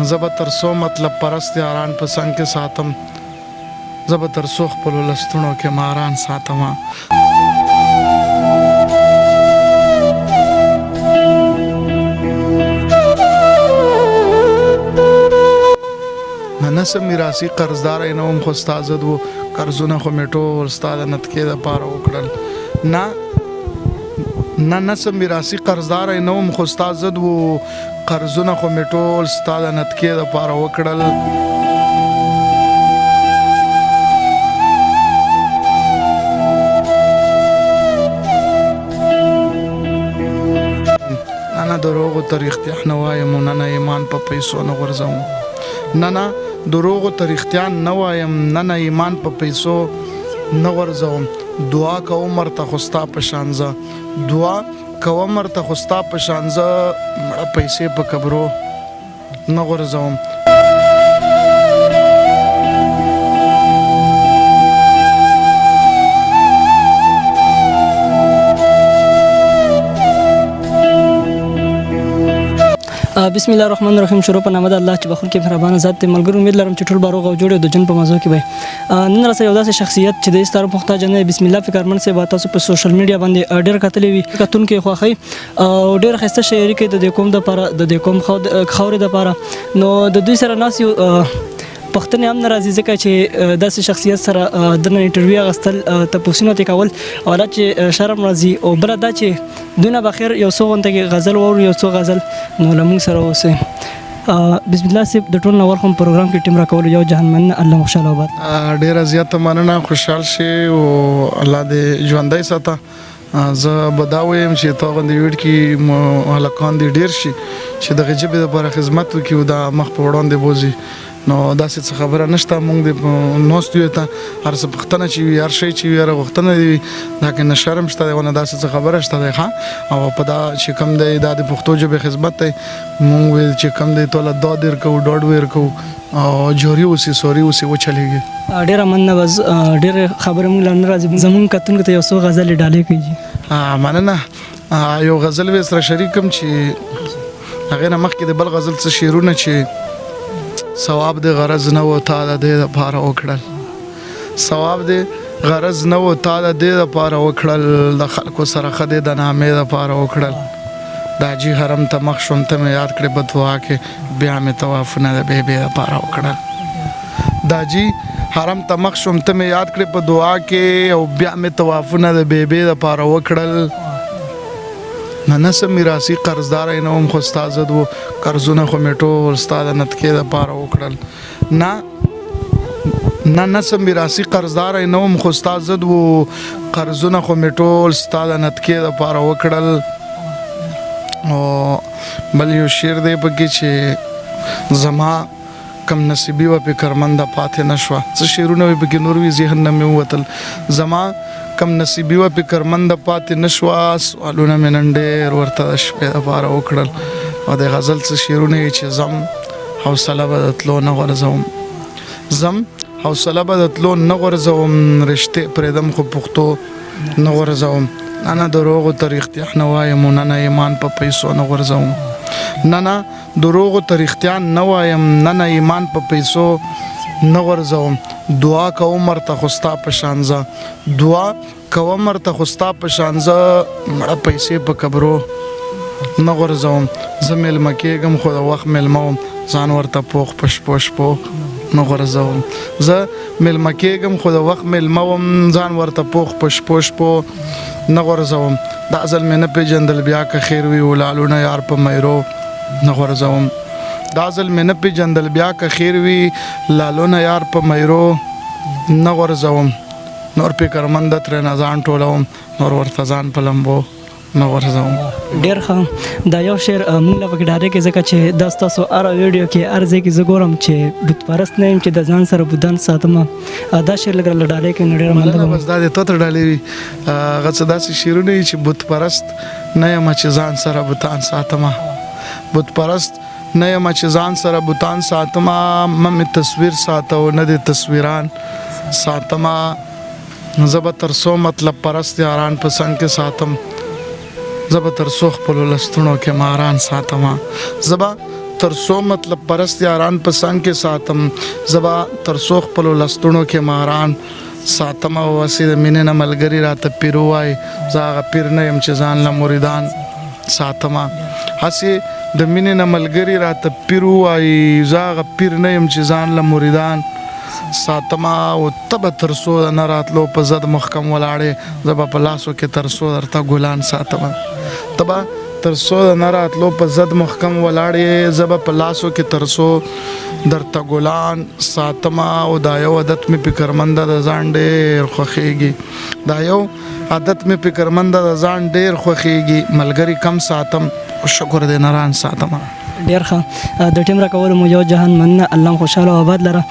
زه به تر څو مطلب پرست یاران په څنګ کې ساتم زه به تر څو خپلو لستوڼو کې ماران ساتمه نه څه میراثي قرضداری نه وم خو ستا ضد و قرضونه خو مې ټول ستا د نتکې دپاره وکړل نه څه میراثي قرضداری نه وم خو ستا ضد و قرضونه خو مې ټول ستا د نتکې دپاره وکړل نه دروغو ته رښتیا نه وایم نه ایمان په پیسو نه غورځوم نه دروغو ته رښتیا نه وایم نه ایمان په پیسو نه غورځوم دعا کوم ورته خو ستا په شان زه دعا کوم ورته خو ستا په شان زه مړه پیسې په قبرو نه غورځوم بسم الله الرحمن الرحیم شروع په نام د الله چې بخون کې مهربان ذات دی ملګرو امید لرم چې ټول باروغ او جوړ د جن په موضوع کې به نن راسه یو داسې شخصیت چې د ستاره محتاج نه بسم الله فکرمن سه به تاسو په سوشل میډیا باندې ډېر کتلې وي کتون کې خوخی او ډېر خسته شعري کې د کوم د لپاره د کوم خاورې د لپاره نو د دوی سره ناس یو پښتنې هم ناراضي ځکه چې داسې شخصیت سره د انټرویو غستل تاسو ته کول او دا چې شرم راځي او بل دا چې دونه بخیر یو څو غونډه کې غزل او یو څو غزل نو لمون سره اوسه بسم الله سیب د ټول نور کوم پروګرام کې ټیم راکول یو جهان من الله خوشاله وبات ډیر زیات مننه خوشحال شي او الله دې ژوندۍ ساته زه بداویم چې تا غوندې ویډ کې هلکان دي ډیر شي چې د غجبې لپاره خدمت وکړي او د مخ په وړاندې بوزي نو داسې څه خبره نشته مونږ د نوست یو ته هر څه پښتنه چې وي هر شی چې وي هر غوښتنه دی دا کې نه شرم شته دی ونه داسې څه خبره شته دی ښه او په دا چې کوم دی دا د پښتو ژبې خدمت دی مونږ ویل چې کوم دی توله دا دیر کوو ډاډ ویر کوو او جوړي اوسې سوري اوسې وچلېږي ډېره مننه بس ډېرې خبرې مونږ له نه راځي زمونږ کتونکو ته یو څو غزلې ډالۍ کوي مننه یو غزل وې سره شریکم چې هغې نه مخکې د بل غزل څه شعرونه چې ثواب دې غرض نه و تا د دې دپاره وکړل ثواب دې غرض نه و تا د دې دپاره وکړل د خلکو سره ښه دې د نامې دپاره وکړل د حاجي حرم ته مخ شوم ته مې یاد کړې په دعا کې بیا مې طوافونه د بیبې دپاره وکړل د حاجي حرم ته مخ شوم ته مې یاد کړې په دعا کې او بیا مې طوافونه د بیبې دپاره وکړل نه څه میراثي قرضداری نه وم خو ستا ضد و قرضونه خو مې ټول ستا د نتکې دپاره وکړل نه څه میراثي قرضداری نه وم خو ستا ضد و قرضونه خو مې ټول ستا د نتکې دپاره وکړل او بل یو شعر دی پکې چې زما کم نصیبي وه پې کرمنده پاتې نه شوه څه شعرونه وي پکې نور وي ذهن نه مې ووتل زما کم نصیبي وه پې کرمنده پاتې نه شوه سوالونه مې نن ډېر ورته د شپې دپاره وکړل او د غزل څه شعرونه یې چې زم حوصله به د تلو نه غورځوم زم حوصله به د تلو نه غورځوم رشتې پرېږدم خو پښتو نه غورځوم نه دروغو ته رښتیا نه وایم نه ایمان په پیسو نه غورځوم نه دروغو ته رښتیا نه وایم نه ایمان په پیسو نه غورځوم دعا کوم ورته خو ستا په شان زه دعا کوم ورته خو ستا په شان زه مړه پیسې په قبرو نه غورځوم زه میلمه کېږم خو د وخت میلمه وم ځان ورته پوخ په شپو شپو نه غورځوم زه میلمه کېږم خو د وخت میلمه وم ځان ورته پوخ په شپو شپو نه غورځوم دا ځل مې نه پېژندل بیا که خیر وي ولالونه یار په میرو نه غورځوم دا ځل مې نه پېژندل بیا که خیر وي لالونه یار په میرو نه غورځوم نور فکرمنده ترېنه ځان ټولوم نور ورته ځان په لمبو نه غورځوم ډېر ښه دا یو شعر موږ له پکې ډارې کې ځکه چې دا ستاسو هره ویډیو کې هر ځای کې زه ګورم چې بت پرست نه یم چې د ځان سره بتان ساتم دا شعر لږ له ډالۍ کوي نو ډېره مننه بس دا دې ته ډالۍ وي هغه څه داسې شعرونه وي چې بت پرست نه یم چې ځان سره بتان ساتم بت پرست نه یم چې ځان سره بوتان ساتم مې تصویر ساتو نه د تصویران ساتم زه به تر څو مطلب پرست یاران په څنګ کې ساتم زه به تر څو خپلو لستوڼو کې ماران ساتم زه به ترسو مطلب پرست یاران په څنګ کې ساتم زبا ترسو خپل لستونو کې ماران ساتم او وسې د مینې نه ملګری راته پیر وای زاغه پیر نه يم چې ځان له مریدان ساتم هسې د مینې نه ملګری راته پیر وای زاغه پیر نه يم چې ځان له مریدان ساتما او تب ترسو نه راتلو په زد محکم ولاړې زبا په لاسو کې ترسو درته ګلان ساتم تبا ترسو نه راتلو په زد محکم ولاړې زبا په لاسو کې ترسو درته ګلان ساتما او دا یو عادت مې فکرمنده د ځان ډېر خوښېږي دا یو عادت مې فکرمنده د ځان ډېر خوښېږي ملګری کم ساتم شکر دې نران ساتم ډیر ښه د ټیم راکول مو یو جهان مننه الله خوشاله او آباد لره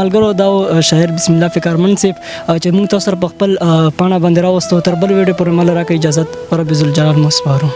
ملګرو دا شاعر بسم الله فکرمن صاحب چې موږ تاسو سره په خپل پاڼه باندې راوستو تر بل ویډیو پورې مل راکې اجازه رب ذوالجلال مو سپارو